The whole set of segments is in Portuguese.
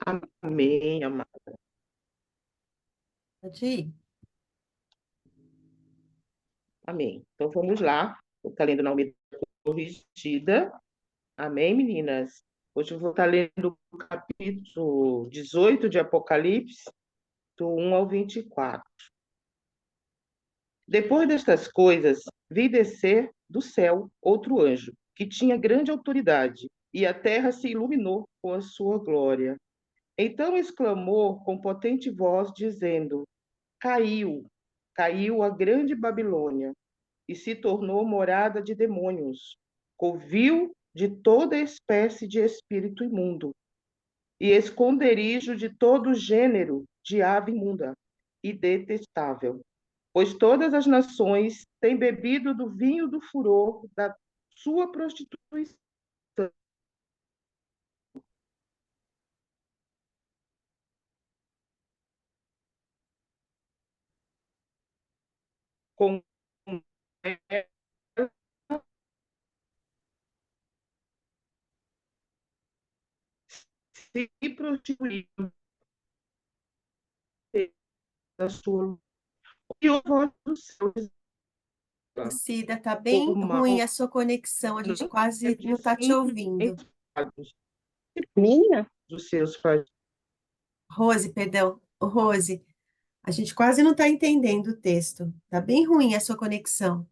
Amém, amado. Pode ir. Amém. Então vamos lá. Está lendo na Almeida Corrigida. Amém, meninas? Hoje eu vou estar lendo o capítulo 18 de Apocalipse, do 1 ao 24. Depois destas coisas, vi descer do céu outro anjo, que tinha grande autoridade, e a terra se iluminou com a sua glória. Então exclamou com potente voz, dizendo: Caiu, caiu a grande Babilônia, e se tornou morada de demônios, covil de toda espécie de espírito imundo, e esconderijo de todo gênero de ave imunda e detestável. Pois todas as nações têm bebido do vinho do furor da sua prostituição. Com se prostituindo da sua e o voz do céu Cida, tá por bem ruim mal a sua conexão, a gente não quase de não tá te fim ouvindo. minha dos seus faz. Rose, perdão. Ô, Rose, a gente quase não tá entendendo o texto. Tá bem ruim a sua conexão.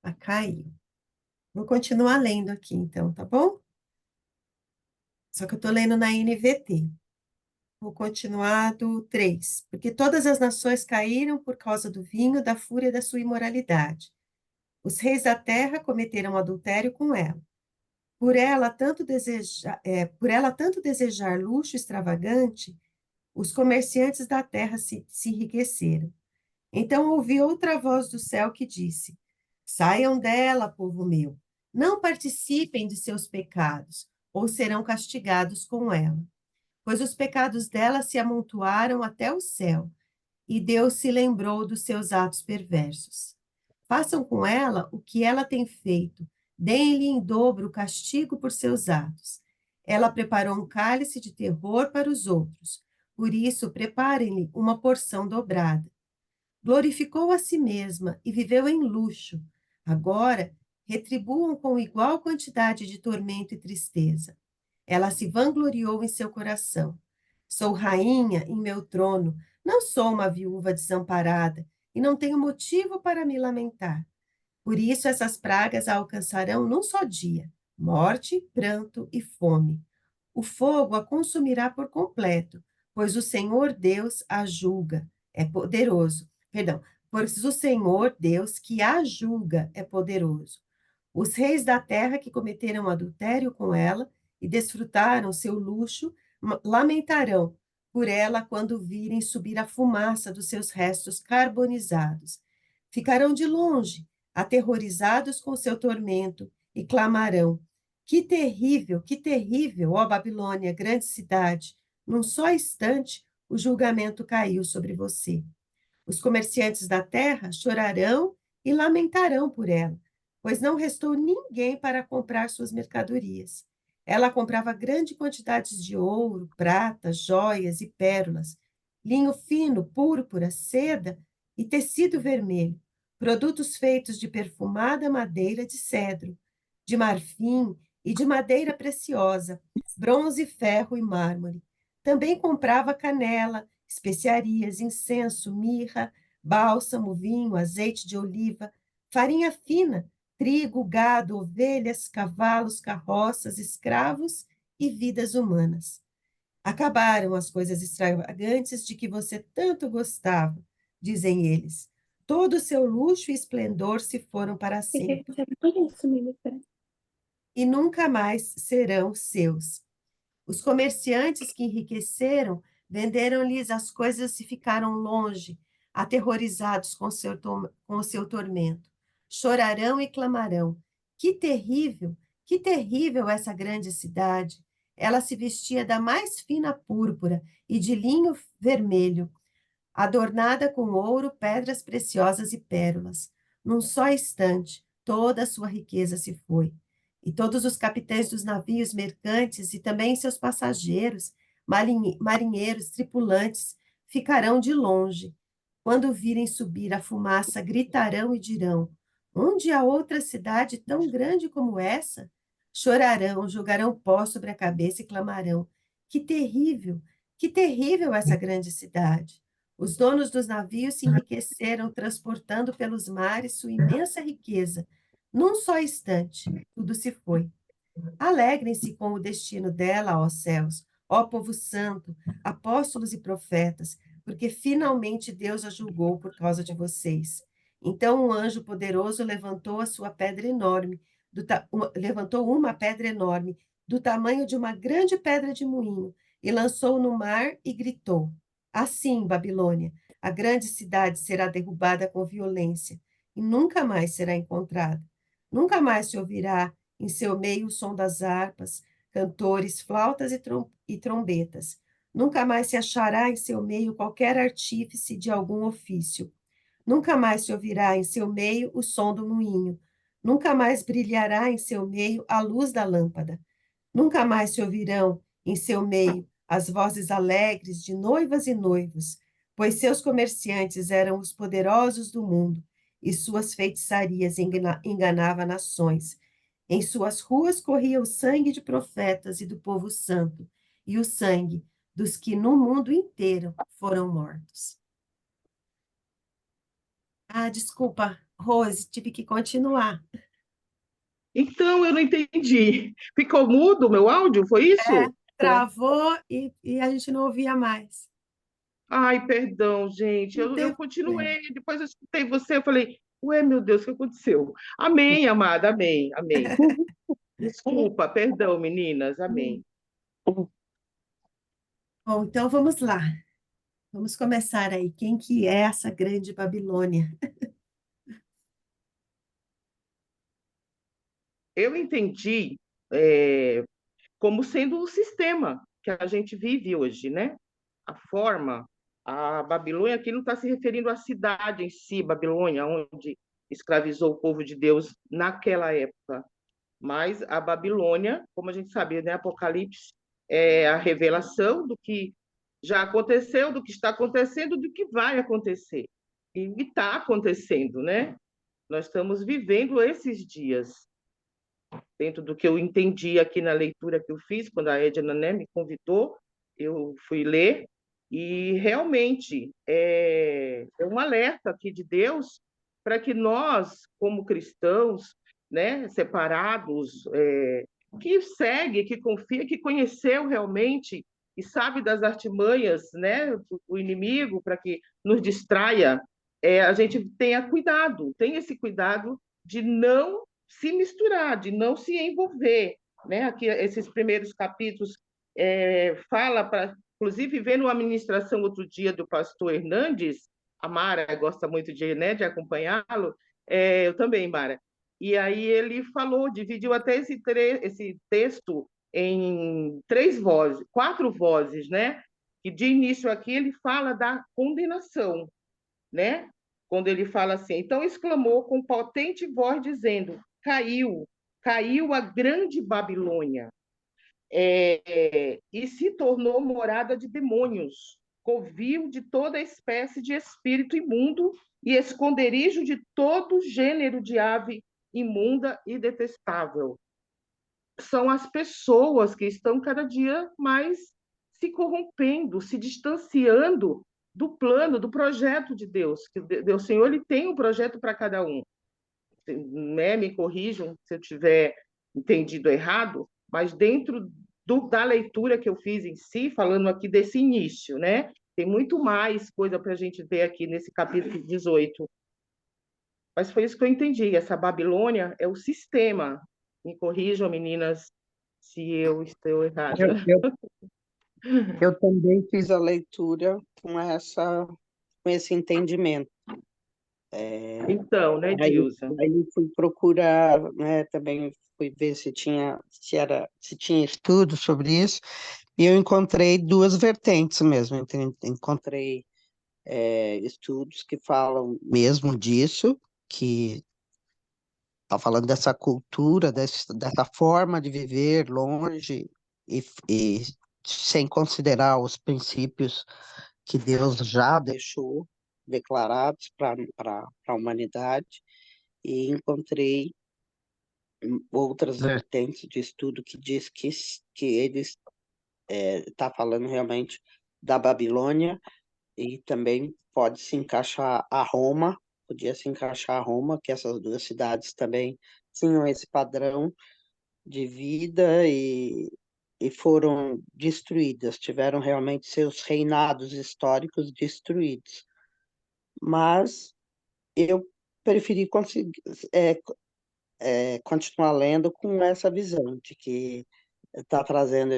Ah, caiu. Vou continuar lendo aqui, então, tá bom? Só que eu tô lendo na NVT. Vou continuar do 3. Porque todas as nações caíram por causa do vinho da fúria da sua imoralidade. Os reis da terra cometeram adultério com ela. Por ela tanto desejar luxo extravagante, os comerciantes da terra se enriqueceram. Então ouvi outra voz do céu que disse: Saiam dela, povo meu, não participem de seus pecados, ou serão castigados com ela. Pois os pecados dela se amontoaram até o céu, e Deus se lembrou dos seus atos perversos. Façam com ela o que ela tem feito, deem-lhe em dobro o castigo por seus atos. Ela preparou um cálice de terror para os outros, por isso preparem-lhe uma porção dobrada. Glorificou a si mesma e viveu em luxo. Agora, retribuam com igual quantidade de tormento e tristeza. Ela se vangloriou em seu coração. Sou rainha em meu trono, não sou uma viúva desamparada e não tenho motivo para me lamentar. Por isso essas pragas a alcançarão num só dia: morte, pranto e fome. O fogo a consumirá por completo, pois o Senhor Deus a julga, é poderoso. Perdão, pois o Senhor Deus que a julga é poderoso. Os reis da terra que cometeram adultério com ela e desfrutaram seu luxo lamentarão por ela quando virem subir a fumaça dos seus restos carbonizados. Ficarão de longe, aterrorizados com seu tormento, e clamarão: que terrível, ó Babilônia, grande cidade! Num só instante, o julgamento caiu sobre você. Os comerciantes da terra chorarão e lamentarão por ela, pois não restou ninguém para comprar suas mercadorias. Ela comprava grande quantidades de ouro, prata, joias e pérolas, linho fino, púrpura, seda e tecido vermelho, produtos feitos de perfumada madeira de cedro, de marfim e de madeira preciosa, bronze, ferro e mármore. Também comprava canela, especiarias, incenso, mirra, bálsamo, vinho, azeite de oliva, farinha fina, trigo, gado, ovelhas, cavalos, carroças, escravos e vidas humanas. Acabaram as coisas extravagantes de que você tanto gostava, dizem eles. Todo o seu luxo e esplendor se foram para sempre e nunca mais serão seus. Os comerciantes que enriqueceram venderam-lhes as coisas e ficaram longe, aterrorizados com o seu tormento. Chorarão e clamarão: que terrível essa grande cidade! Ela se vestia da mais fina púrpura e de linho vermelho. adornada com ouro, pedras preciosas e pérolas. Num só instante, toda a sua riqueza se foi. E todos os capitães dos navios mercantes e também seus passageiros, marinheiros, tripulantes, ficarão de longe. Quando virem subir a fumaça, gritarão e dirão: onde há outra cidade tão grande como essa? Chorarão, jogarão pó sobre a cabeça e clamarão: que terrível essa grande cidade! Os donos dos navios se enriqueceram transportando pelos mares sua imensa riqueza. Num só instante, tudo se foi. Alegrem-se com o destino dela, ó céus, ó povo santo, apóstolos e profetas, porque finalmente Deus a julgou por causa de vocês. Então um anjo poderoso levantou a sua pedra enorme, levantou uma pedra enorme, do tamanho de uma grande pedra de moinho, e lançou no mar e gritou: assim, Babilônia, a grande cidade será derrubada com violência e nunca mais será encontrada. Nunca mais se ouvirá em seu meio o som das harpas, cantores, flautas e trombetas. Nunca mais se achará em seu meio qualquer artífice de algum ofício. Nunca mais se ouvirá em seu meio o som do moinho. Nunca mais brilhará em seu meio a luz da lâmpada. Nunca mais se ouvirão em seu meio as vozes alegres de noivas e noivos, pois seus comerciantes eram os poderosos do mundo e suas feitiçarias enganavam nações. Em suas ruas corria o sangue de profetas e do povo santo, e o sangue dos que no mundo inteiro foram mortos. Ah, desculpa, Rose, tive que continuar. Então, eu não entendi. Ficou mudo o meu áudio, foi É, isso? travou e a gente não ouvia mais. Ai, perdão, gente. Não Eu teve problema. continuei, depois eu escutei você, eu falei, ué, meu Deus, o que aconteceu? Amém, amada, amém, amém. Desculpa, perdão, meninas, amém. Bom, então vamos lá. Vamos começar aí. Quem que é essa grande Babilônia? Eu entendi, como sendo o sistema que a gente vive hoje, né? A forma, a Babilônia aqui não está se referindo à cidade em si, Babilônia, onde escravizou o povo de Deus naquela época, mas a Babilônia, como a gente sabe, né? Apocalipse é a revelação do que já aconteceu, do que está acontecendo, do que vai acontecer. E está acontecendo, né? Nós estamos vivendo esses dias, dentro do que eu entendi aqui na leitura que eu fiz, quando a Edna, né, me convidou, eu fui ler, e realmente é um alerta aqui de Deus para que nós, como cristãos, né, separados, que segue, que confia, que conheceu realmente e sabe das artimanhas, né, do inimigo para que nos distraia, a gente tenha esse cuidado de não se misturar, de não se envolver, né? Aqui esses primeiros capítulos fala para, inclusive vendo uma ministração outro dia do pastor Hernandes, a Mara gosta muito de, né, de acompanhá-lo, eu também, Mara. E aí ele falou, dividiu até esse texto em três vozes, quatro vozes, né? E de início aqui ele fala da condenação, né? Quando ele fala assim, então exclamou com potente voz, dizendo: caiu, caiu a grande Babilônia, e se tornou morada de demônios, covil de toda espécie de espírito imundo e esconderijo de todo gênero de ave imunda e detestável. São as pessoas que estão cada dia mais se corrompendo, se distanciando do plano, do projeto de Deus. Que o Senhor ele tem um projeto para cada um. Né? Me corrijam se eu tiver entendido errado, mas dentro da leitura que eu fiz em si, falando aqui desse início, né? Tem muito mais coisa para a gente ver aqui nesse capítulo 18. Mas foi isso que eu entendi. Essa Babilônia é o sistema. Me corrijam, meninas, se eu estou Eu, errada. eu, eu também fiz a leitura com esse entendimento. Então, né, Aí, Dilsa? aí fui procurar, né, também fui ver se tinha estudo sobre isso, e eu encontrei duas vertentes mesmo. Encontrei estudos que falam mesmo disso, que está falando dessa cultura, dessa forma de viver longe e sem considerar os princípios que Deus já deixou declarados para a humanidade, e encontrei outras vertentes de estudo que diz que ele está falando realmente da Babilônia, e também pode se encaixar a Roma, podia se encaixar a Roma, que essas duas cidades também tinham esse padrão de vida e foram destruídas, tiveram realmente seus reinados históricos destruídos. Mas eu preferi continuar lendo com essa visão de que está trazendo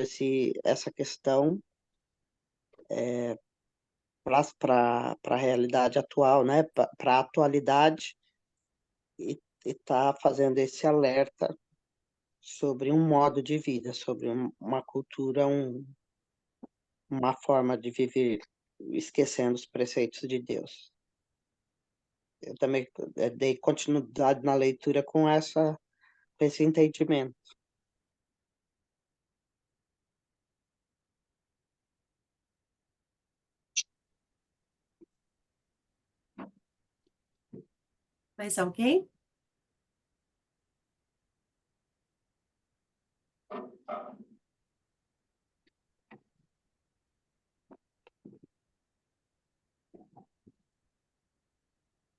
essa questão para a realidade atual, né? Para a atualidade, e está fazendo esse alerta sobre um modo de vida, sobre uma cultura, uma forma de viver, esquecendo os preceitos de Deus. Eu também dei continuidade na leitura com esse entendimento. Mais alguém?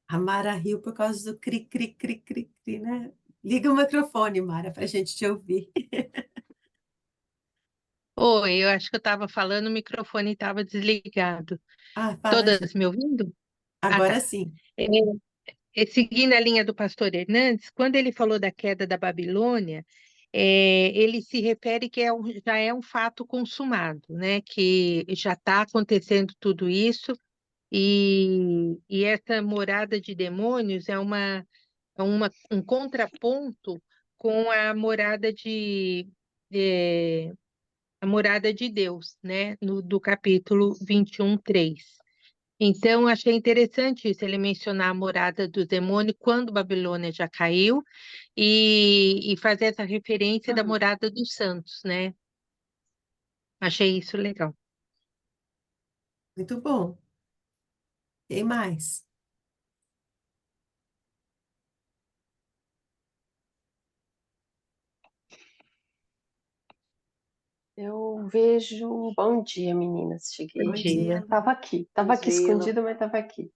A Mara riu por causa do cri, cri, cri, cri, cri, né? Liga o microfone, Mara, para a gente te ouvir. Oi, eu acho que eu estava falando, o microfone estava desligado. Ah, fala, Todas gente. me ouvindo? Ah, Agora tá. sim. É, seguindo a linha do pastor Hernandes, quando ele falou da queda da Babilônia, ele se refere que já é um fato consumado, né? Que já está acontecendo tudo isso, e essa morada de demônios um contraponto com eh, a morada de Deus, né? Do capítulo 21:3. Então, achei interessante isso, ele mencionar a morada do demônio quando Babilônia já caiu e fazer essa referência da morada dos santos, né? Achei isso legal. Muito bom. Tem mais? Eu vejo. Bom dia, meninas. Bom Bom Cheguei. dia, dia. Lu. Tava aqui. Tava aqui escondida, mas tava aqui.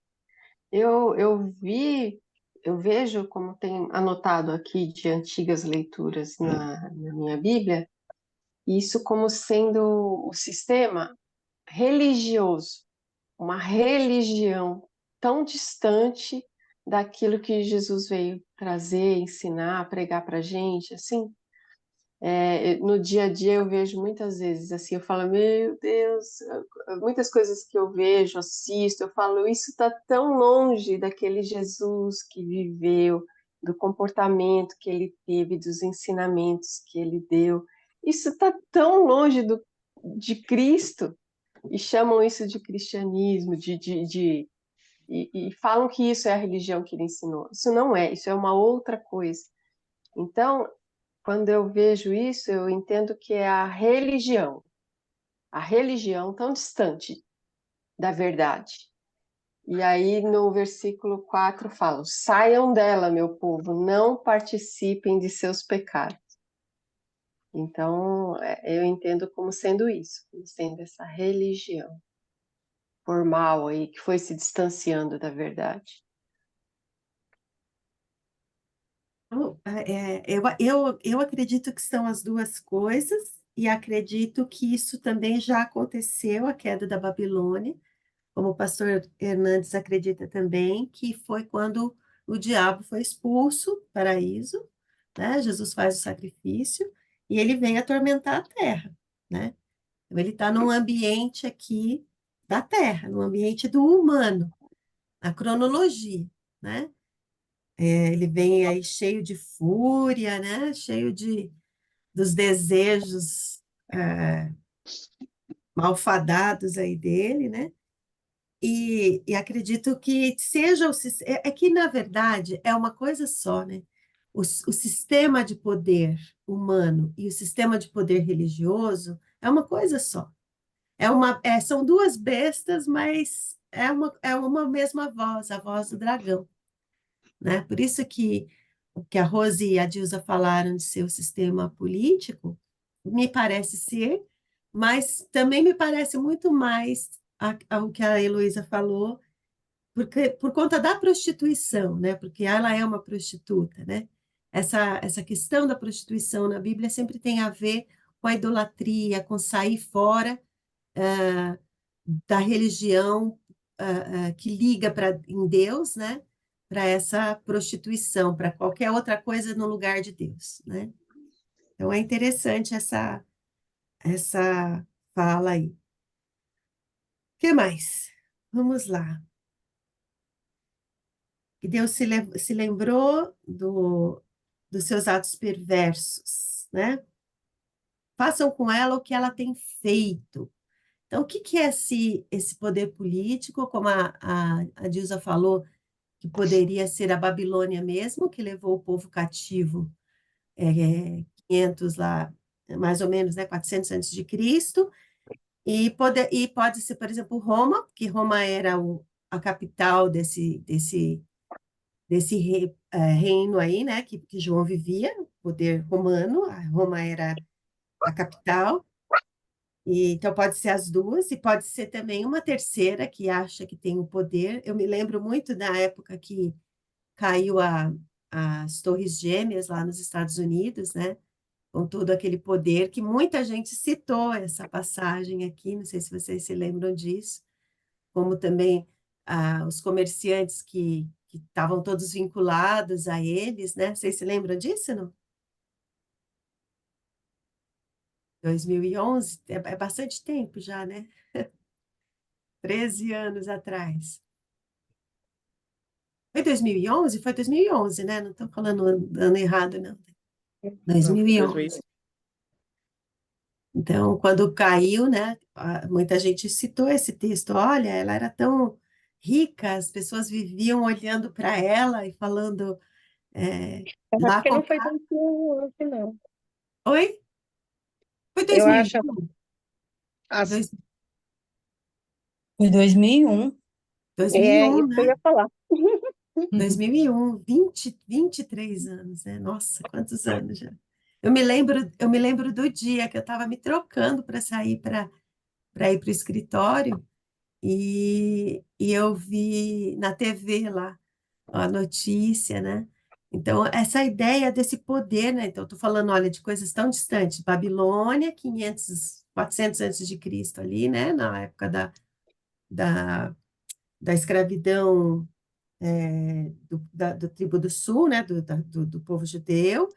Eu vi, eu vejo como tem anotado aqui de antigas leituras na minha Bíblia, isso como sendo o sistema religioso, uma religião tão distante daquilo que Jesus veio trazer, ensinar, pregar para gente, assim. No dia a dia eu vejo muitas vezes assim, eu falo, meu Deus, muitas coisas que eu vejo, assisto, eu falo, isso está tão longe daquele Jesus que viveu, do comportamento que ele teve, dos ensinamentos que ele deu. Isso está tão longe de Cristo, e chamam isso de cristianismo, e falam que isso é a religião que ele ensinou. Isso não é, isso é uma outra coisa. Então, quando eu vejo isso, eu entendo que é a religião tão distante da verdade. E aí no versículo 4 fala: saiam dela, meu povo, não participem de seus pecados. Então, eu entendo como sendo isso, como sendo essa religião formal aí que foi se distanciando da verdade. Eu acredito que são as duas coisas, e acredito que isso também já aconteceu, a queda da Babilônia, como o pastor Hernandes acredita também, que foi quando o diabo foi expulso do paraíso, né? Jesus faz o sacrifício e ele vem atormentar a terra, né? Então, ele está num ambiente aqui da terra, no ambiente do humano, a cronologia, né? Ele vem aí cheio de fúria, né? Cheio dos desejos malfadados aí dele, né? E acredito que seja é que, na verdade, é uma coisa só, né? O sistema de poder humano e o sistema de poder religioso é uma coisa só. São duas bestas, mas é uma mesma voz, a voz do dragão, né? Por isso que o que a Rose e a Dilsa falaram de ser o sistema político, me parece ser, mas também me parece muito mais o que a Heloísa falou, porque, por conta da prostituição, né? Porque ela é uma prostituta, né? Essa questão da prostituição na Bíblia sempre tem a ver com a idolatria, com sair fora ah, da religião que liga em Deus, né? Para essa prostituição, para qualquer outra coisa no lugar de Deus, né? Então é interessante essa fala aí. O que mais? Vamos lá. Que Deus se lembrou dos seus atos perversos, né? Façam com ela o que ela tem feito. Então, o que que é esse poder político, como a Dilsa falou, que poderia ser a Babilônia mesmo, que levou o povo cativo 500 lá, mais ou menos, né, 400 antes de Cristo, e pode ser, por exemplo, Roma, que Roma era a capital desse reino aí, né, que João vivia, poder romano, a Roma era a capital, e então pode ser as duas, e pode ser também uma terceira que acha que tem o poder. Eu me lembro muito da época que caiu as Torres Gêmeas lá nos Estados Unidos, né? Com todo aquele poder que muita gente citou essa passagem aqui, não sei se vocês se lembram disso, como também os comerciantes que estavam todos vinculados a eles, né? Vocês se lembram disso, não? 2011, é bastante tempo já, né? 13 anos atrás. Foi 2011? Foi 2011, né? Não estou falando ano errado, não. Não, foi 2000. 2011. Então, quando caiu, né, muita gente citou esse texto. Olha, ela era tão rica, as pessoas viviam olhando para ela e falando Eu acho lá que não foi comprar. 2011, não. Oi? Foi Eu acho 2001? as, Dois- Foi 2001. 2001, isso que eu né? ia falar. 2001, 23 anos, né? Nossa, quantos anos já. Eu me lembro do dia que eu estava me trocando para sair para ir para o escritório e eu vi na TV lá a notícia, né? Então, essa ideia desse poder, né? Então, eu estou falando, olha, de coisas tão distantes. Babilônia, 500, 400 antes de Cristo ali, né? Na época da, da escravidão do tribo do sul, né? Do povo judeu.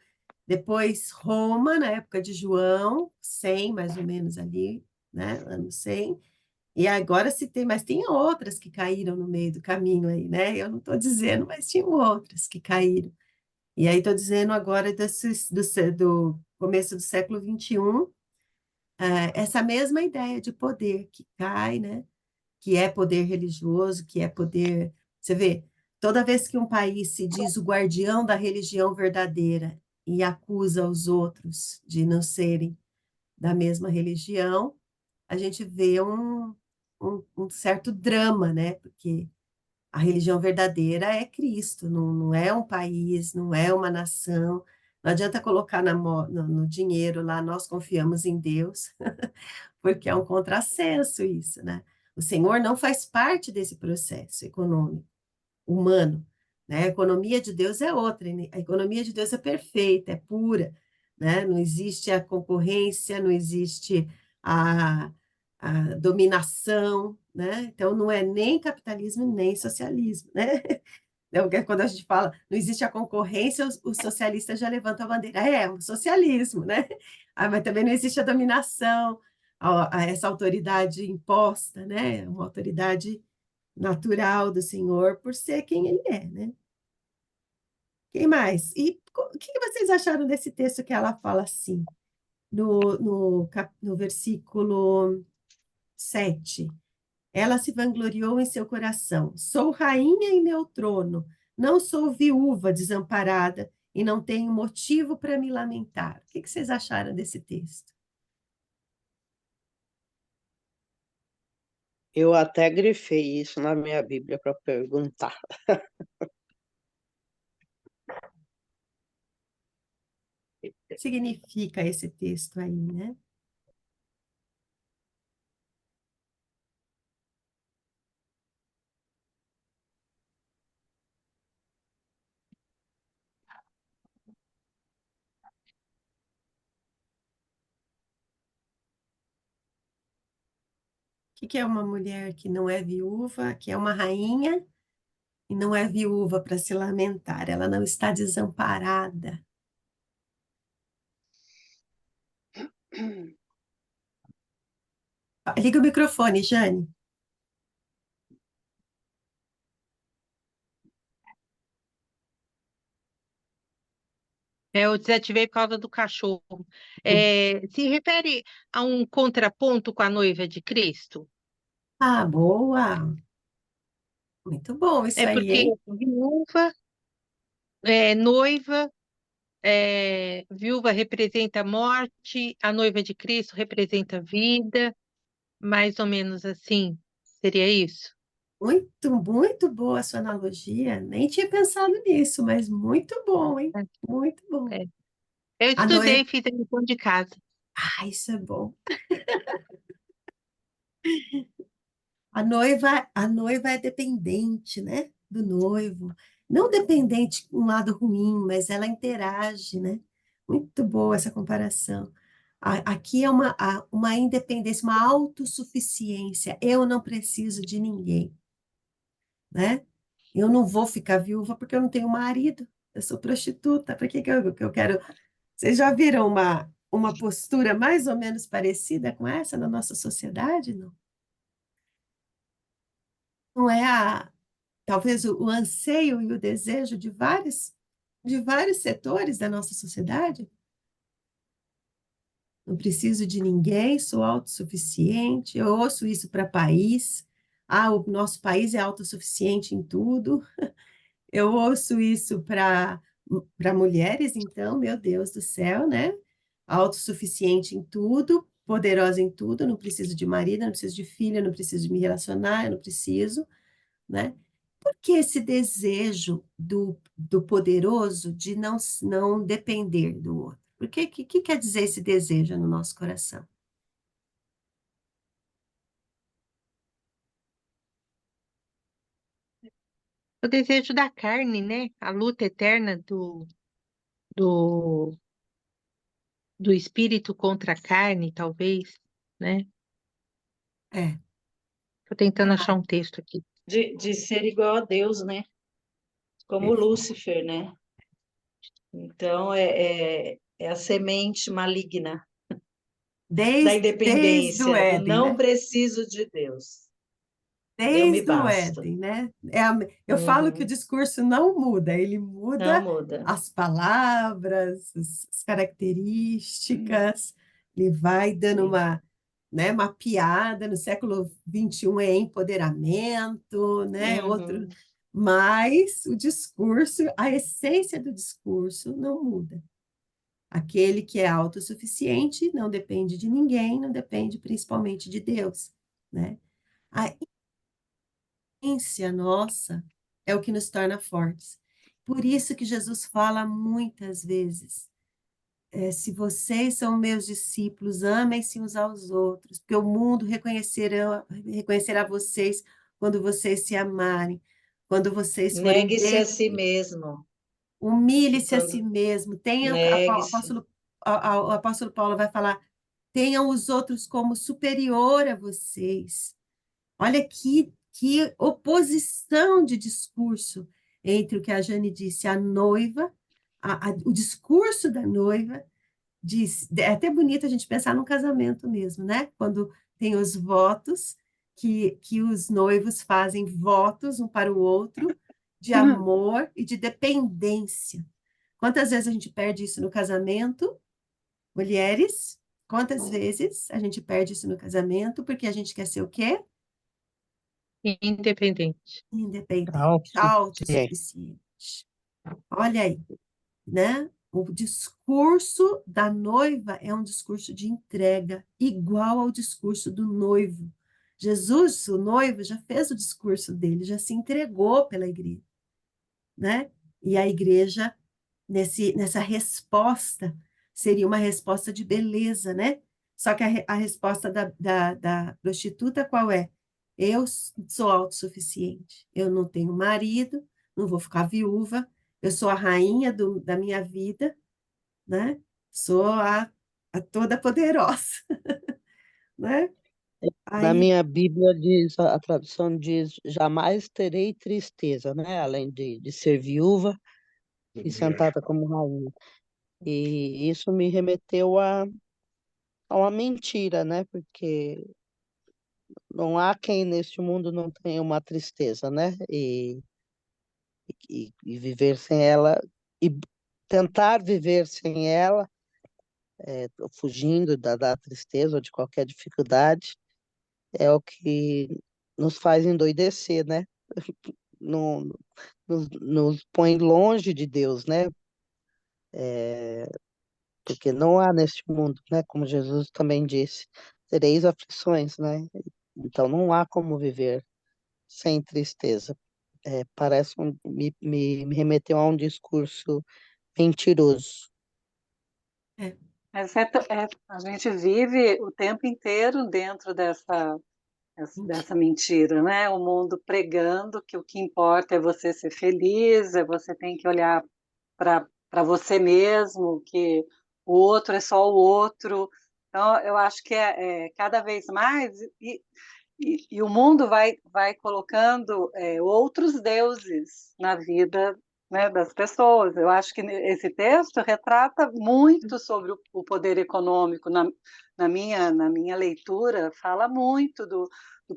Depois, Roma, na época de João, 100 mais ou menos ali, né? Ano 100. E agora se tem, mas tem outras que caíram no meio do caminho aí, né? Eu não estou dizendo, mas tinham outras que caíram. E aí estou dizendo agora do começo do século XXI, essa mesma ideia de poder que cai, né? Que é poder religioso, que é poder. Você vê, toda vez que um país se diz o guardião da religião verdadeira e acusa os outros de não serem da mesma religião, a gente vê um certo drama, né? Porque a religião verdadeira é Cristo, não é um país, não é uma nação. Não adianta colocar no dinheiro lá, nós confiamos em Deus, porque é um contrassenso isso, né? O Senhor não faz parte desse processo econômico, humano, né? A economia de Deus é outra, né? A economia de Deus é perfeita, é pura, né? Não existe a concorrência, não existe a, a dominação, né? Então, não é nem capitalismo, nem socialismo, né? Então, quando a gente fala não existe a concorrência, o socialista já levanta a bandeira. É o socialismo, né? Mas também não existe a dominação, essa autoridade imposta, né? Uma autoridade natural do Senhor por ser quem ele é, né? Quem mais? E o que vocês acharam desse texto que ela fala assim, no versículo 7? Ela se vangloriou em seu coração. Sou rainha em meu trono, não sou viúva desamparada e não tenho motivo para me lamentar. O que vocês acharam desse texto? Eu até grifei isso na minha Bíblia para perguntar. O que significa esse texto aí, né? O que é uma mulher que não é viúva, que é uma rainha e não é viúva para se lamentar? Ela não está desamparada. Liga o microfone, Jane. Eu desativei por causa do cachorro. Se refere a um contraponto com a noiva de Cristo? Ah, boa. Muito bom isso É aí, porque hein? viúva, noiva, viúva representa a morte, a noiva de Cristo representa a vida, mais ou menos assim. Seria isso? Muito, muito boa a sua analogia. Nem tinha pensado nisso, mas muito bom, hein? Muito bom. É. Eu A noiva. estudei, fiz a lição de casa. Ah, isso é bom. A noiva é dependente, né? Do noivo. Não dependente um lado ruim, mas ela interage, né? Muito boa essa comparação. Aqui é uma independência, uma autossuficiência. Eu não preciso de ninguém, né? Eu não vou ficar viúva porque eu não tenho marido. Eu sou prostituta. Por que eu quero? Vocês já viram uma postura mais ou menos parecida com essa na nossa sociedade? Não, não é talvez o anseio e o desejo de vários setores da nossa sociedade? Não preciso de ninguém, sou autossuficiente. Eu ouço isso para país. Ah, o nosso país é autossuficiente em tudo. Eu ouço isso para mulheres, então, meu Deus do céu, né? Autossuficiente em tudo, poderosa em tudo, não preciso de marido, não preciso de filho, não preciso de me relacionar, eu não preciso, né? Por que esse desejo do poderoso de não depender do outro? Por que quer dizer esse desejo no nosso coração? O desejo da carne, né? A luta eterna do, do espírito contra a carne, talvez, né? É, Estou tentando achar um texto aqui. De ser igual a Deus, né? Como Lúcifer, né? Então, é a semente maligna da desde o independência, do Éden, não né? preciso de Deus, eu me Desde o basto. Éden, né? Eu falo que o Uhum. discurso não muda, ele Não muda muda. as palavras, as características, ele vai dando Sim. uma piada. No século XXI é empoderamento, né? Outro, Uhum. mas o discurso, a essência do discurso não muda. Aquele que é autossuficiente não depende de ninguém, não depende principalmente de Deus, né? A essência nossa é o que nos torna fortes. Por isso que Jesus fala muitas vezes, se vocês são meus discípulos, amem-se uns aos outros, porque o mundo reconhecerá vocês quando vocês se amarem, quando vocês forem Negue-se a si mesmo. humilhe-se a si Quando mesmo. negue-se. O apóstolo Paulo vai falar, tenham os outros como superior a vocês. Olha que oposição de discurso entre o que a Jane disse, a noiva, o discurso da noiva, é até bonito a gente pensar num casamento mesmo, né? Quando tem os votos, que os noivos fazem votos um para o outro, de amor e de dependência. Quantas vezes a gente perde isso no casamento, mulheres? Quantas vezes a gente perde isso no casamento porque a gente quer ser o quê? Independente. independente, Autossuficiente. autossuficiente. Olha aí, né? O discurso da noiva é um discurso de entrega, igual ao discurso do noivo. Jesus, o noivo, já fez o discurso dele, já se entregou pela igreja, né? E a igreja, nessa resposta, seria uma resposta de beleza, né? Só que a resposta da prostituta qual é? Eu sou autossuficiente, eu não tenho marido, não vou ficar viúva, eu sou a rainha da minha vida, né? Sou a toda-poderosa, né? Na Aí, minha Bíblia diz, a tradução diz, jamais terei tristeza, né? Além de ser viúva e sentada como rainha. E isso me remeteu a uma mentira, né? Porque não há quem neste mundo não tenha uma tristeza, né? E viver sem ela, e tentar viver sem ela, fugindo da tristeza ou de qualquer dificuldade, é o que nos faz endoidecer, né? Não, nos põe longe de Deus, né? Porque não há neste mundo, né? Como Jesus também disse, tereis aflições, né? Então não há como viver sem tristeza. Me remeteu a um discurso mentiroso. é, Mas a gente vive o tempo inteiro dentro dessa mentira. mentira, né? O mundo pregando que o que importa é você ser feliz, é você tem que olhar para você mesmo, que o outro é só o outro. Então, eu acho que é cada vez mais, e o mundo vai colocando outros deuses na vida, né, das pessoas. Eu acho que esse texto retrata muito sobre o poder econômico. Na minha leitura, fala muito do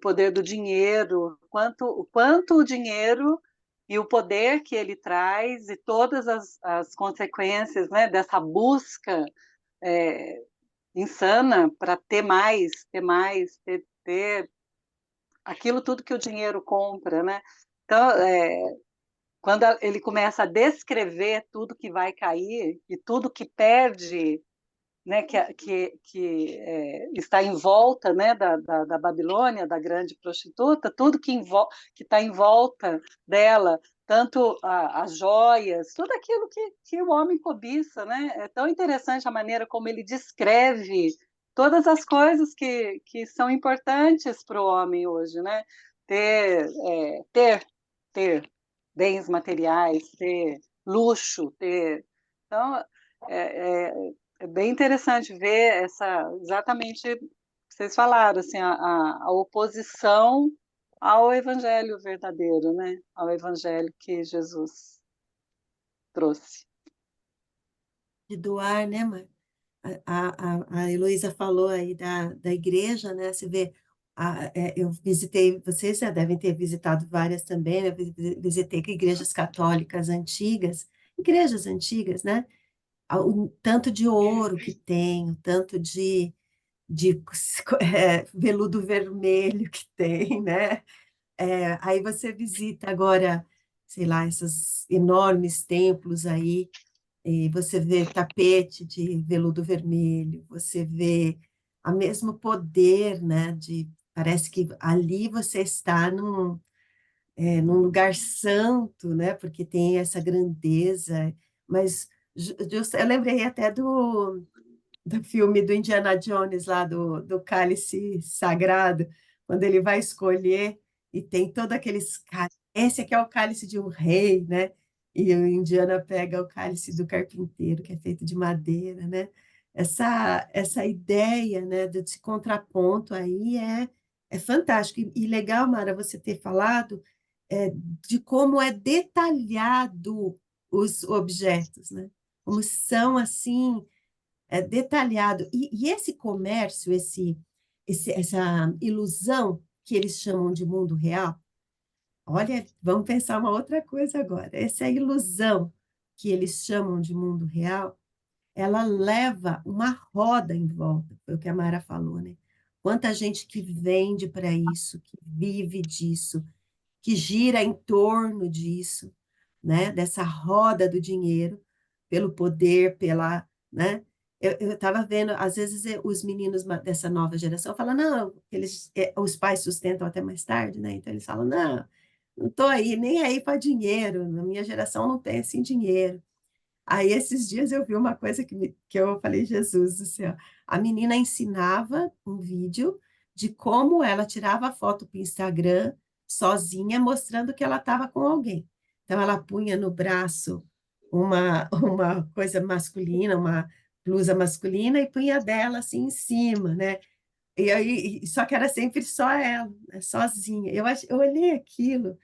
poder do dinheiro, o quanto o dinheiro e o poder que ele traz e todas as consequências, né, dessa busca é, insana para ter aquilo tudo que o dinheiro compra, né? Então, quando ele começa a descrever tudo que vai cair e tudo que perde, né, que está em volta, né, da Babilônia, da grande prostituta, tudo que está em volta dela, tanto as joias, tudo aquilo que o homem cobiça, né? É tão interessante a maneira como ele descreve todas as coisas que são importantes para o homem hoje, né? Ter bens materiais, ter luxo, ter. Então, é, é, é bem interessante ver exatamente o que vocês falaram, assim, a oposição ao evangelho verdadeiro, né? Ao evangelho que Jesus trouxe. De doar, né, Mar? A Heloísa falou aí da igreja, né? Você vê, eu visitei, vocês já devem ter visitado várias também, né? Visitei igrejas católicas antigas, né? O tanto de ouro que tem, o tanto de veludo vermelho que tem, né? Aí você visita agora, sei lá, esses enormes templos aí, e você vê tapete de veludo vermelho, você vê o mesmo poder, né? Parece que ali você está num lugar santo, né? Porque tem essa grandeza. Mas eu lembrei até do filme do Indiana Jones, lá do Cálice Sagrado, quando ele vai escolher e tem todos aqueles cálices. Esse aqui é o cálice de um rei, né? E o Indiana pega o cálice do carpinteiro, que é feito de madeira, né? Essa ideia, né, desse contraponto aí é fantástico. E legal, Mara, você ter falado de como é detalhado os objetos, né? Como são, assim, detalhado. E esse comércio, essa ilusão que eles chamam de mundo real, olha, vamos pensar uma outra coisa agora. Essa ilusão que eles chamam de mundo real, ela leva uma roda em volta, foi o que a Mara falou, né? quanta gente que vende para isso, que vive disso, que gira em torno disso, né? Dessa roda do dinheiro, pelo poder, pela, né? Eu estava vendo, às vezes, os meninos dessa nova geração falam, não, os pais sustentam até mais tarde, né? Então eles falam, não estou aí, nem aí para dinheiro, na minha geração não tem assim dinheiro. Aí, esses dias, eu vi uma coisa que eu falei, Jesus do céu. A menina ensinava um vídeo de como ela tirava foto para o Instagram sozinha, mostrando que ela estava com alguém. Então, ela punha no braço uma coisa masculina, uma blusa masculina, e punha dela assim em cima, né? E aí, só que era sempre só ela, né, sozinha. Eu olhei aquilo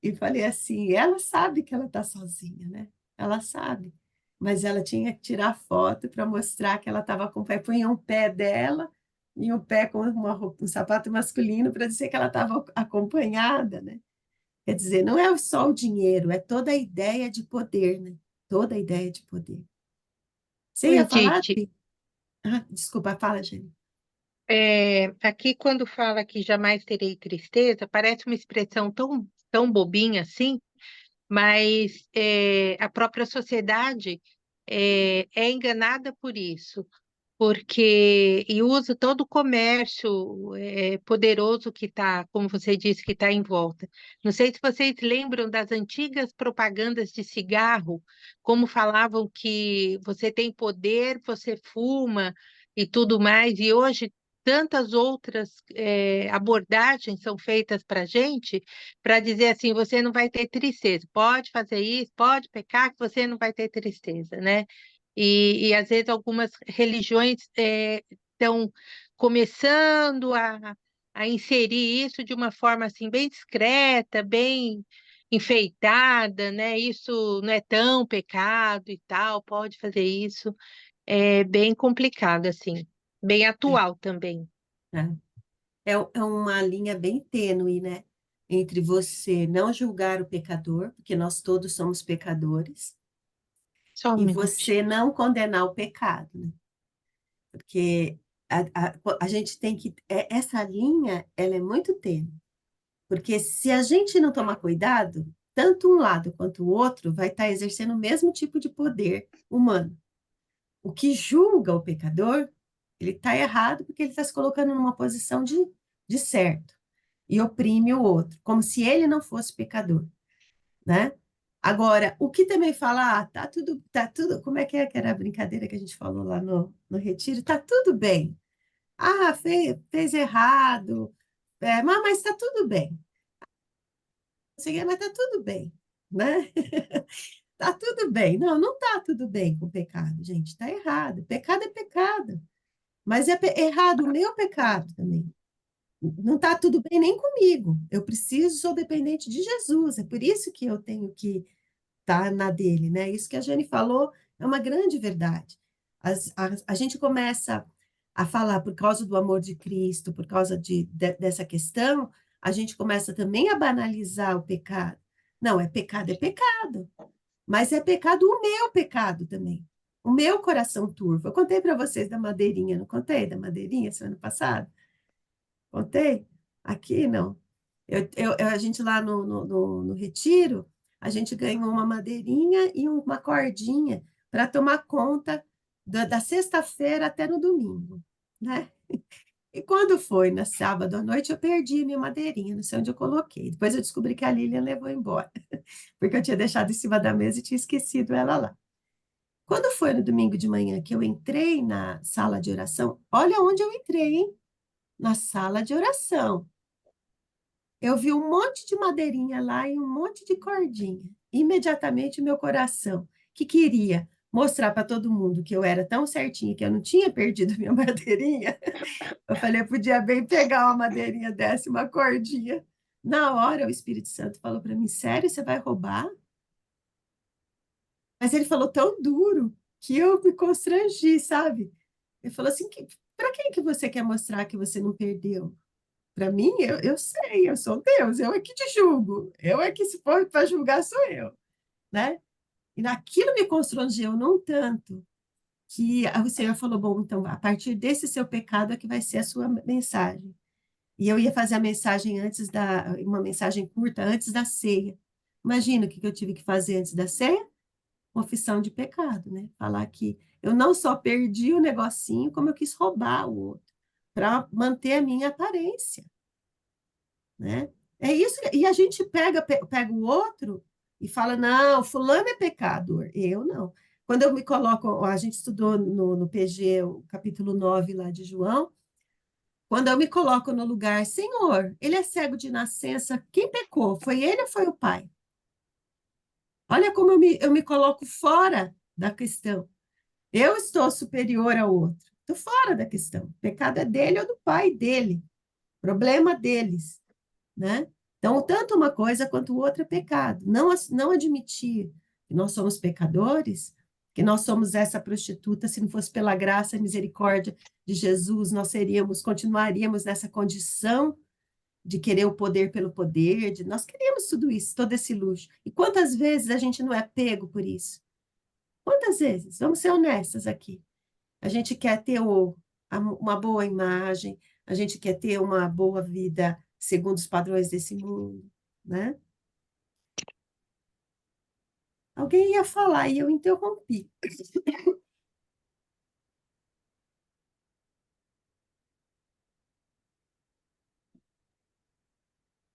e falei assim, ela sabe que ela está sozinha, né? Ela sabe. Mas ela tinha que tirar foto para mostrar que ela estava com o pé. Punha um pé dela e um pé com um sapato masculino para dizer que ela estava acompanhada, né? Quer dizer, não é só o dinheiro, é toda a ideia de poder, né? Toda a ideia de poder. Você Oi, ia falar, Dite. Pi? Ah, desculpa, fala, Jenny. Aqui, quando fala que jamais terei tristeza, parece uma expressão tão bobinha assim, mas a própria sociedade é enganada por isso, porque e usa todo o comércio poderoso que está, como você disse, que está em volta. Não sei se vocês lembram das antigas propagandas de cigarro, como falavam que você tem poder, você fuma e tudo mais, e hoje tantas outras abordagens são feitas para a gente para dizer assim, você não vai ter tristeza, pode fazer isso, pode pecar, que você não vai ter tristeza, né? E às vezes algumas religiões estão começando a inserir isso de uma forma assim bem discreta, bem enfeitada, né? Isso não é tão pecado e tal, pode fazer isso. É bem complicado assim, bem atual também. É uma linha bem tênue, né? Entre você não julgar o pecador, porque nós todos somos pecadores, Só um e minutinho. você não condenar o pecado, né? Porque a gente tem que. Essa linha, ela é muito tênue. Porque se a gente não tomar cuidado, tanto um lado quanto o outro vai estar exercendo o mesmo tipo de poder humano. O que julga o pecador, ele está errado porque ele está se colocando numa posição de certo e oprime o outro, como se ele não fosse pecador, né? Agora, o que também fala, tá tudo, como é que era a brincadeira que a gente falou lá no retiro? Tá tudo bem. Ah, fez errado, mas está tudo bem. Mas está tudo bem, né? Tá tudo bem. Não, não tá tudo bem com o pecado, gente. Tá errado. Pecado é pecado. Mas é errado o meu pecado também. Não tá tudo bem nem comigo. Eu preciso, sou dependente de Jesus. É por isso que eu tenho que estar na dele, né? Isso que a Jane falou é uma grande verdade. A gente começa a falar por causa do amor de Cristo, por causa dessa questão, a gente começa também a banalizar o pecado. Não, é pecado. Mas é pecado o meu pecado também. O meu coração turvo. Eu contei para vocês da madeirinha, não contei da madeirinha semana passada? Contei? Aqui não. A gente lá no retiro, a gente ganhou uma madeirinha e uma cordinha para tomar conta da sexta-feira até no domingo, né? E quando foi na sábado à noite, eu perdi a minha madeirinha, não sei onde eu coloquei. Depois eu descobri que a Lilian levou embora, porque eu tinha deixado em cima da mesa e tinha esquecido ela lá. Quando foi no domingo de manhã que eu entrei na sala de oração, olha onde eu entrei, hein? Na sala de oração. Eu vi um monte de madeirinha lá e um monte de cordinha. Imediatamente meu coração, que queria mostrar para todo mundo que eu era tão certinha que eu não tinha perdido minha madeirinha, eu falei, eu podia bem pegar uma madeirinha dessa, e uma cordinha. Na hora, o Espírito Santo falou para mim, sério, você vai roubar? Mas ele falou tão duro que eu me constrangi, sabe? Ele falou assim, para quem que você quer mostrar que você não perdeu? Para mim, eu sei, eu sou Deus, eu é que te julgo, eu é que se for para julgar sou eu, né? E naquilo me constrangeu, não tanto que o Senhor falou, bom, então, a partir desse seu pecado é que vai ser a sua mensagem. E eu ia fazer a mensagem uma mensagem curta antes da ceia. Imagina o que eu tive que fazer antes da ceia? Confissão de pecado, né? Falar que eu não só perdi o negocinho, como eu quis roubar o outro, para manter a minha aparência, né? É isso, e a gente pega o outro e fala, não, fulano é pecador, eu não. Quando eu me coloco, a gente estudou no PG, o capítulo 9 lá de João, quando eu me coloco no lugar, Senhor, ele é cego de nascença, quem pecou? Foi ele ou foi o pai? Olha como eu me coloco fora da questão. Eu estou superior ao outro. Estou fora da questão. O pecado é dele ou do pai dele. Problema deles, né? Então, tanto uma coisa quanto outra é pecado. Não admitir que nós somos pecadores, que nós somos essa prostituta, se não fosse pela graça e misericórdia de Jesus, nós continuaríamos nessa condição de querer o poder pelo poder, nós queremos tudo isso, todo esse luxo. E quantas vezes a gente não é pego por isso? Quantas vezes? Vamos ser honestas aqui. A gente quer ter uma boa imagem, a gente quer ter uma boa vida segundo os padrões desse mundo, né? Alguém ia falar e eu interrompi.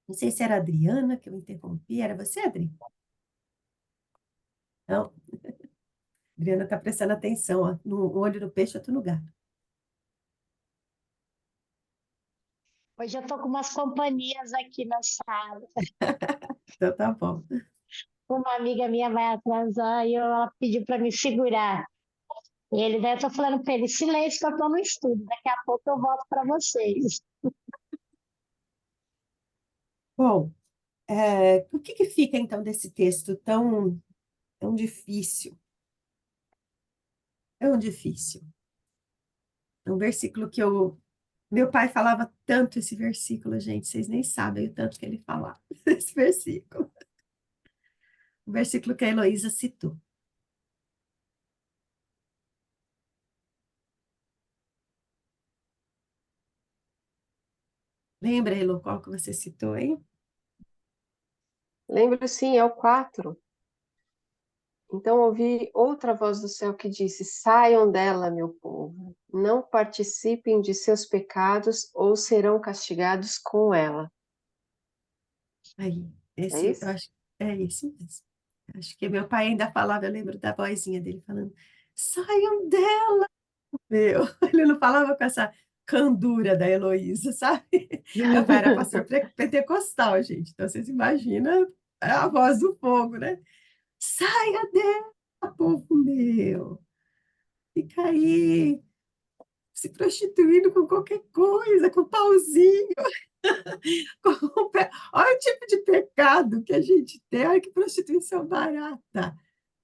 Não sei se era a Adriana que eu interrompi. Era você, Adri? Não. A Adriana está prestando atenção, ó, no olho no peixe, outro no gato. Hoje eu estou com umas companhias aqui na sala. Então tá bom. Uma amiga minha vai atrasar e ela pediu para me segurar. Daí eu estou falando para ele, silêncio que eu estou no estudo, daqui a pouco eu volto para vocês. Bom, o que fica então desse texto tão difícil? Tão difícil. É um versículo que meu pai falava tanto esse versículo, gente, vocês nem sabem o tanto que ele falava esse versículo. O versículo que a Heloísa citou. Lembra, Elo, qual que você citou, hein? Lembro sim, é o 4. Então ouvi outra voz do céu que disse: Saiam dela, meu povo, não participem de seus pecados ou serão castigados com ela. Aí, É eu isso? acho, é isso mesmo. Acho que meu pai ainda falava, eu lembro da vozinha dele falando, saiam dela, meu. Ele não falava com essa candura da Heloísa, sabe? Meu pai era pastor pentecostal, gente. Então, vocês imaginam a voz do fogo, né? Saia dela, povo meu. Fica aí se prostituindo com qualquer coisa, com pauzinho. Olha o tipo de pecado que a gente tem. Olha que prostituição barata.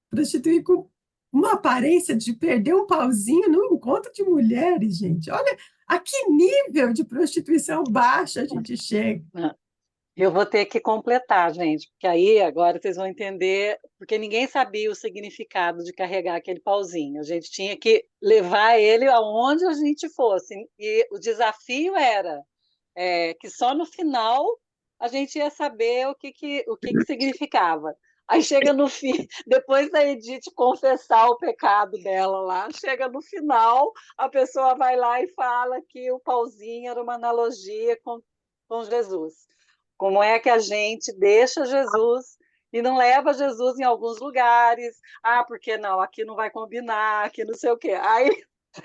Prostituir com uma aparência de perder um pauzinho no encontro de mulheres, gente. Olha a que nível de prostituição baixa a gente chega. Eu vou ter que completar, gente, porque aí agora vocês vão entender, porque ninguém sabia o significado de carregar aquele pauzinho. A gente tinha que levar ele aonde a gente fosse. E o desafio era que só no final a gente ia saber o que significava. Aí chega no fim, depois da Edith confessar o pecado dela lá, chega no final, a pessoa vai lá e fala que o pauzinho era uma analogia com Jesus. Como é que a gente deixa Jesus e não leva Jesus em alguns lugares? Ah, porque não, aqui não vai combinar, aqui não sei o quê. Aí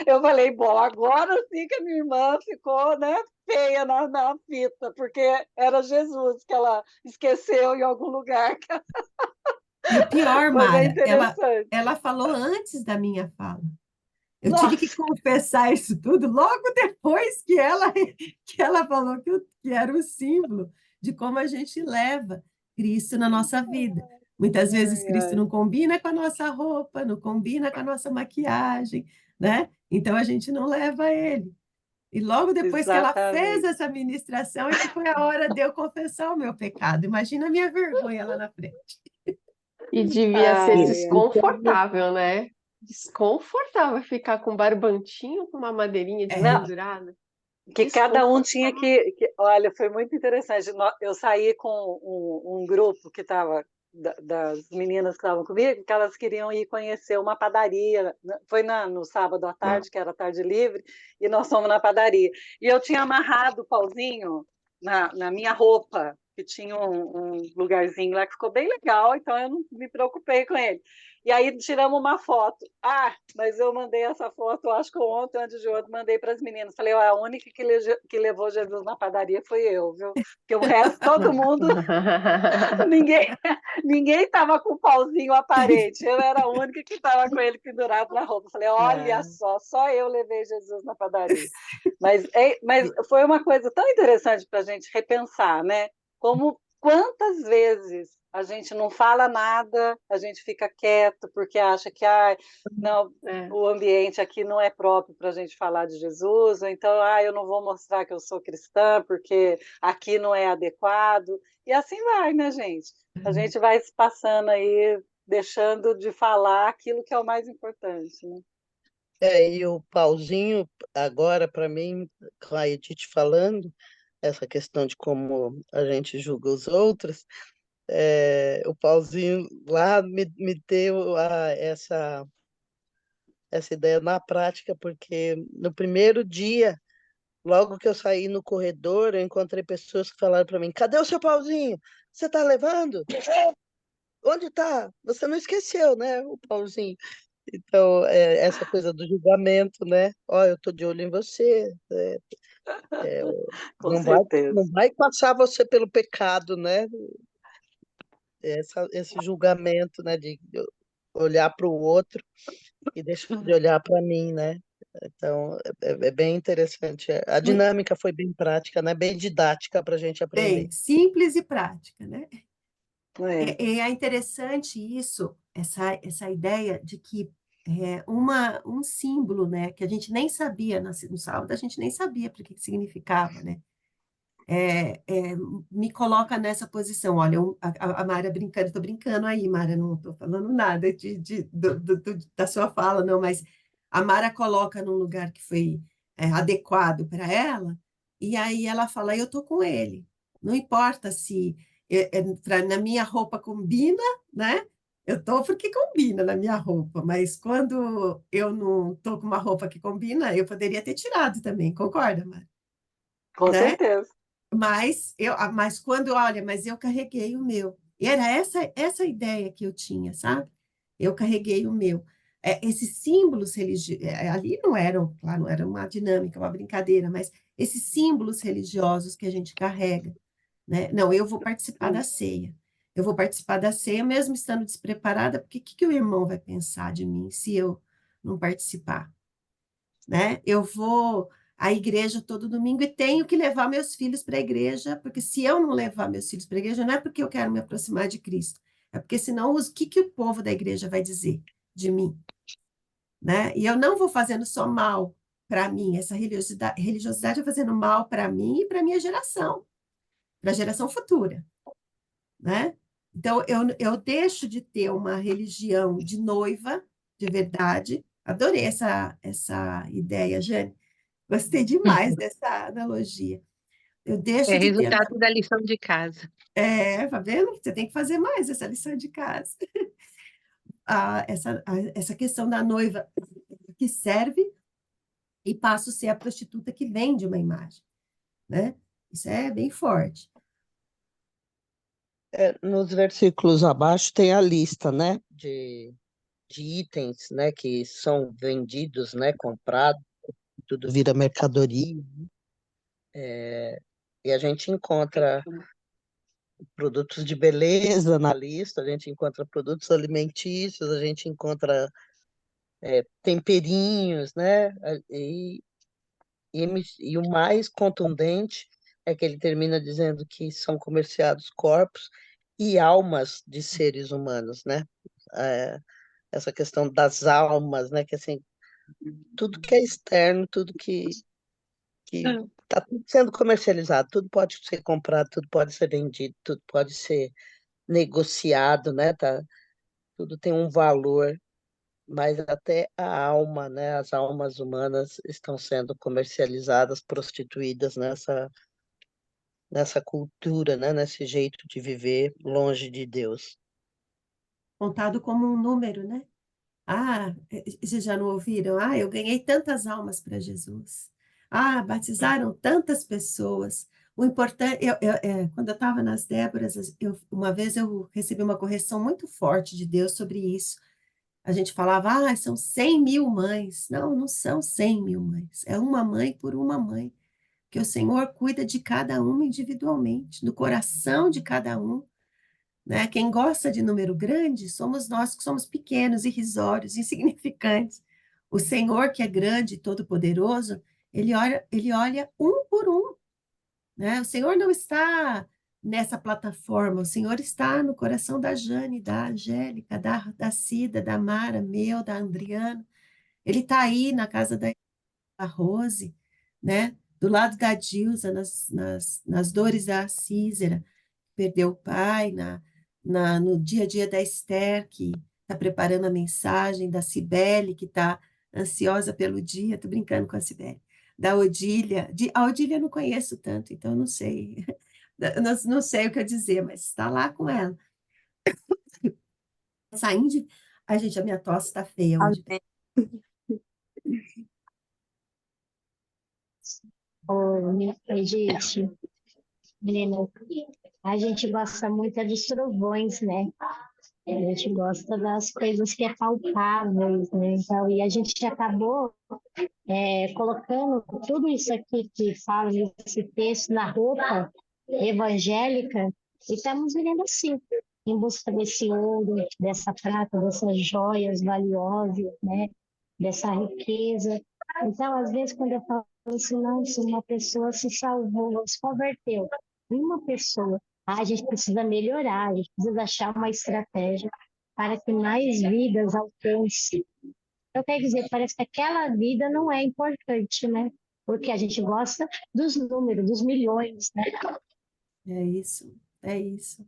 eu falei, bom, agora sim que a minha irmã ficou, né, feia na fita, porque era Jesus que ela esqueceu em algum lugar. E o pior, Mas é Mara, interessante. ela falou antes da minha fala. Eu Nossa. tive que confessar isso tudo logo depois que ela falou que era o símbolo de como a gente leva Cristo na nossa vida. Muitas vezes Cristo não combina com a nossa roupa, não combina com a nossa maquiagem, né? Então a gente não leva ele. E logo depois que ela fez essa ministração, é que foi a hora de eu confessar o meu pecado. Imagina a minha vergonha lá na frente. E devia ser desconfortável, né? Desconfortável ficar com barbantinho com uma madeirinha Não, pendurada. que cada um tinha Desconfortável. Olha, foi muito interessante. Eu saí com um grupo que estava, das meninas que estavam comigo, que elas queriam ir conhecer uma padaria. Foi no sábado à tarde, que era tarde livre, e nós fomos na padaria. E eu tinha amarrado o pauzinho na minha roupa, que tinha um lugarzinho lá que ficou bem legal, então eu não me preocupei com ele. E aí tiramos uma foto. Mas eu mandei essa foto, acho que ontem, antes de ontem, mandei para as meninas. Falei, a única que levou Jesus na padaria foi eu, viu? Porque o resto, todo mundo, ninguém estava com o pauzinho aparente. Eu era a única que estava com ele pendurado na roupa. Falei, olha só eu levei Jesus na padaria. Mas foi uma coisa tão interessante para a gente repensar, né? Quantas vezes a gente não fala nada, a gente fica quieto porque acha que não, o ambiente aqui não é próprio para a gente falar de Jesus, ou então eu não vou mostrar que eu sou cristã porque aqui não é adequado, e assim vai, né, gente? A gente vai se passando aí, deixando de falar aquilo que é o mais importante, né? E o pauzinho, agora, para mim, com a Edith falando, essa questão de como a gente julga os outros, o pauzinho lá me deu essa ideia na prática, porque no primeiro dia, logo que eu saí no corredor, eu encontrei pessoas que falaram para mim: cadê o seu pauzinho? Você está levando? Onde está? Você não esqueceu, né, o pauzinho? Então, essa coisa do julgamento, né? Eu estou de olho em você. Com Não certeza. vai passar você pelo pecado, né? Esse julgamento, né? De olhar para o outro e deixar de olhar para mim, né? Então, é bem interessante. A dinâmica foi bem prática, né? Bem didática para a gente aprender. Bem, simples e prática, né? É. É interessante isso, essa ideia de que um símbolo, né, que a gente nem sabia no sábado, a gente nem sabia para que significava, né? Me coloca nessa posição. Olha, a Mara brincando, estou brincando aí, Mara, não estou falando nada da sua fala, não, mas a Mara coloca num lugar que foi adequado para ela, e aí ela fala, eu estou com ele. Não importa se na minha roupa combina, né? Eu estou porque combina na minha roupa, mas quando eu não estou com uma roupa que combina, eu poderia ter tirado também, concorda, Mara? Com Né? certeza. Mas quando, olha, mas eu carreguei o meu. E era essa ideia que eu tinha, sabe? Eu carreguei o meu. Esses símbolos religiosos, ali não eram, claro, não era uma dinâmica, uma brincadeira, mas esses símbolos religiosos que a gente carrega, né? Não, eu vou participar da ceia. Eu vou participar da ceia mesmo estando despreparada, porque o que o irmão vai pensar de mim se eu não participar? Né? Eu vou à igreja todo domingo e tenho que levar meus filhos para a igreja, porque se eu não levar meus filhos para a igreja, não é porque eu quero me aproximar de Cristo, é porque senão o que o povo da igreja vai dizer de mim, né? E eu não vou fazendo só mal para mim, essa religiosidade é fazendo mal para mim e para minha geração, para a geração futura, né? Então, eu deixo de ter uma religião de noiva, de verdade. Adorei essa ideia, Jane. Gostei demais dessa analogia. Eu deixo É de ter. resultado da lição de casa. Tá vendo? Você tem que fazer mais essa lição de casa. Essa questão da noiva que serve e passo a ser a prostituta que vende uma imagem, né? Isso é bem forte. Nos versículos abaixo tem a lista, né? De itens, né? Que são vendidos, né? Comprados, tudo vira mercadoria. E a gente encontra produtos de beleza na lista, a gente encontra produtos alimentícios, a gente encontra temperinhos, né? E o mais contundente é que ele termina dizendo que são comerciados corpos e almas de seres humanos, né? Essa questão das almas, né? Que assim, tudo que é externo, tudo que está sendo comercializado, tudo pode ser comprado, tudo pode ser vendido, tudo pode ser negociado, né? Tudo tem um valor. mas até a alma, né? As almas humanas estão sendo comercializadas, prostituídas nessa cultura, né? Nesse jeito de viver longe de Deus. Contado como um número, né? Ah, vocês já não ouviram? Ah, eu ganhei tantas almas para Jesus. Ah, batizaram tantas pessoas. O importante, quando eu estava nas Déboras, uma vez eu recebi uma correção muito forte de Deus sobre isso. A gente falava, ah, são 100.000 mães. Não, não são 100.000 mães. É uma mãe por uma mãe. Que o Senhor cuida de cada uma individualmente, do coração de cada um, né? Quem gosta de número grande somos nós que somos pequenos, irrisórios, insignificantes. O Senhor, que é grande e todo-poderoso, ele olha um por um, né? O Senhor não está nessa plataforma, o Senhor está no coração da Jane, da Angélica, da Cida, da Mara, meu, da Adriana. Ele está aí na casa da Rose, né? Do lado da Dilsa, nas dores da Císera, perdeu o pai, no dia a dia da Esther, que está preparando a mensagem, da Cibele, que está ansiosa pelo dia, estou brincando com a Cibele, da Odília, a Odília eu não conheço tanto, então eu não sei, não sei o que eu dizer, mas está lá com ela. Saindo de... Ai, gente, a minha tosse está feia hoje. Oi, gente, menina, a gente gosta muito é dos trovões, né? A gente gosta das coisas que é palpáveis, né? Então, e a gente acabou colocando tudo isso aqui que fala nesse texto na roupa evangélica e estamos vivendo assim, em busca desse ouro, dessa prata, dessas joias valiosas, né? Dessa riqueza. Então, às vezes, quando eu falo assim, não, se uma pessoa se salvou, se converteu, uma pessoa, a gente precisa melhorar, a gente precisa achar uma estratégia para que mais vidas alcancem. Então, quer dizer, parece que aquela vida não é importante, né? Porque a gente gosta dos números, dos milhões, né? É isso, é isso.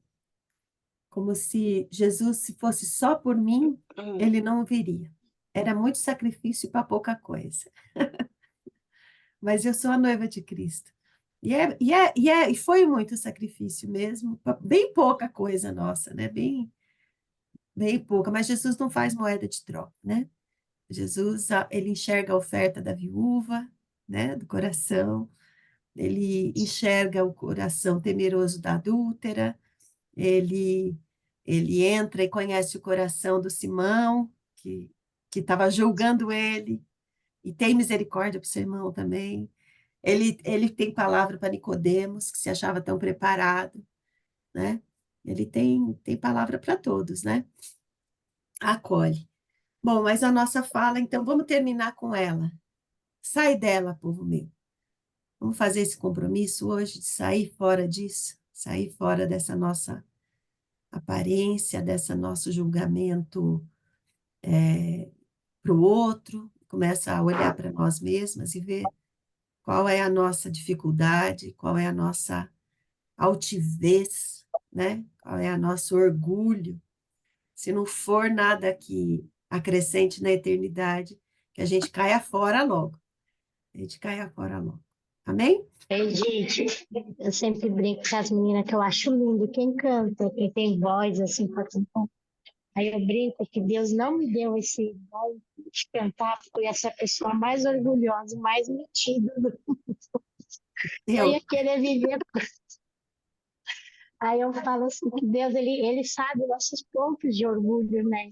Como se Jesus, se fosse só por mim, ele não viria. Era muito sacrifício para pouca coisa. Mas eu sou a noiva de Cristo. E foi muito sacrifício mesmo, bem pouca coisa nossa, né? Bem pouca, mas Jesus não faz moeda de troca, né? Jesus, ele enxerga a oferta da viúva, né? Do coração, ele enxerga o coração temeroso da adúltera, ele, ele entra e conhece o coração do Simão, que estava julgando ele, e tem misericórdia para o seu irmão também. Ele tem palavra para Nicodemos, que se achava tão preparado, né? Ele tem palavra para todos, né? Acolhe. Bom, mas a nossa fala, então, vamos terminar com ela. Sai dela, povo meu. Vamos fazer esse compromisso hoje de sair fora disso, sair fora dessa nossa aparência, desse nosso julgamento para o outro, começa a olhar para nós mesmas e ver qual é a nossa dificuldade, qual é a nossa altivez, né? Qual é o nosso orgulho. Se não for nada que acrescente na eternidade, que a gente caia fora logo. A gente caia fora logo. Amém? Gente, eu sempre brinco com as meninas que eu acho lindo quem canta, quem tem voz assim para cantar. Aí eu brinco que Deus não me deu esse dom de cantar, porque essa pessoa mais orgulhosa, mais metida do mundo. Eu ia querer viver. Aí eu falo assim que Deus, ele sabe nossos pontos de orgulho, né?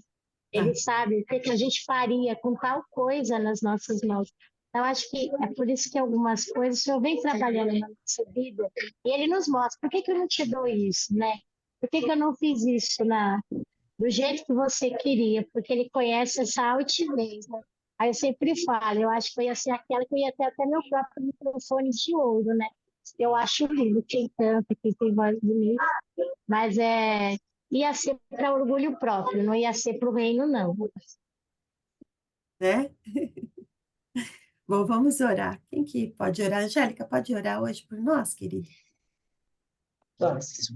Ele sabe o que a gente faria com tal coisa nas nossas mãos. Então, acho que é por isso que algumas coisas o Senhor vem trabalhando na nossa vida e Ele nos mostra por que eu não te dou isso, né? Por que eu não fiz isso do jeito que você queria? Porque Ele conhece essa altivez, né? Aí eu sempre falo, eu acho que eu ia ser aquela que eu ia ter até meu próprio microfone de ouro, né? Eu acho lindo quem canta, quem tem voz bonita, mas ia ser para orgulho próprio, não ia ser para o reino, não. Né? Bom, vamos orar. Quem que pode orar? Angélica, pode orar hoje por nós, querida? Posso.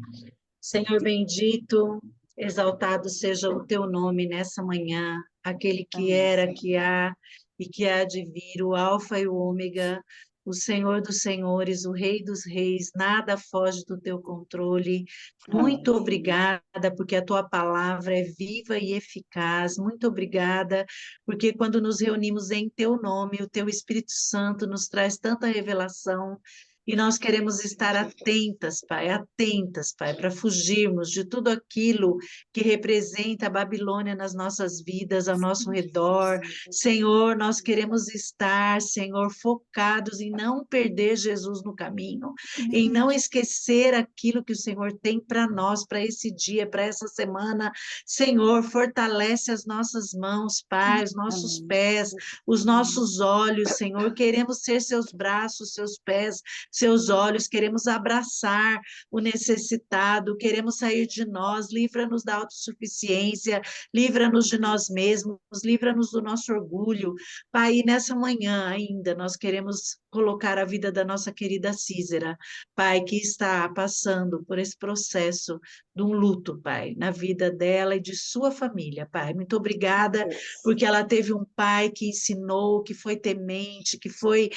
Senhor bendito, exaltado seja o teu nome nessa manhã. aquele que Amém, era, Senhor. que há e que há de vir, o Alfa e o Ômega, o Senhor dos Senhores, o Rei dos Reis, nada foge do teu controle. Muito Amém. obrigada, porque a tua palavra é viva e eficaz. Muito obrigada, porque quando nos reunimos em teu nome, o teu Espírito Santo nos traz tanta revelação. E nós queremos estar atentas, Pai, para fugirmos de tudo aquilo que representa a Babilônia nas nossas vidas, ao nosso redor. Senhor, nós queremos estar, Senhor, focados em não perder Jesus no caminho, em não esquecer aquilo que o Senhor tem para nós, para esse dia, para essa semana. Senhor, fortalece as nossas mãos, Pai, os nossos Amém. pés, os nossos olhos, Senhor. Queremos ser seus braços, seus pés, seus olhos, queremos abraçar o necessitado, queremos sair de nós, livra-nos da autossuficiência, livra-nos de nós mesmos, livra-nos do nosso orgulho. Pai, e nessa manhã ainda nós queremos colocar a vida da nossa querida Císera, Pai, que está passando por esse processo de um luto, Pai, na vida dela e de sua família, Pai. Muito obrigada, porque ela teve um pai que ensinou, que foi temente, que foi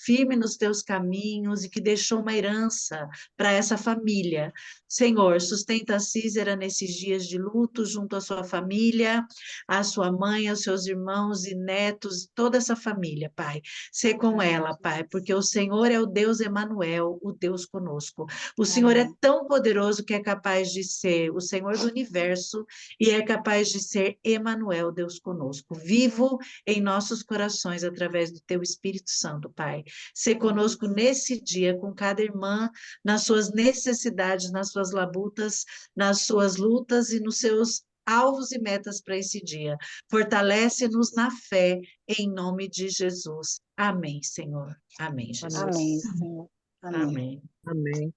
firme nos teus caminhos e que deixou uma herança para essa família. Senhor, sustenta a Císera nesses dias de luto junto à sua família, à sua mãe, aos seus irmãos e netos, toda essa família, Pai. Sê com ela, Pai, porque o Senhor é o Deus Emanuel, o Deus conosco. O Senhor é tão poderoso que é capaz de ser o Senhor do universo e é capaz de ser Emanuel, Deus conosco, vivo em nossos corações através do teu Espírito Santo, Pai. Sê conosco nesse dia, com cada irmã, nas suas necessidades, nas suas labutas, nas suas lutas e nos seus alvos e metas para esse dia. Fortalece-nos na fé, em nome de Jesus. Amém, Senhor. Amém, Jesus. Amém, Senhor. Amém. Amém. Amém.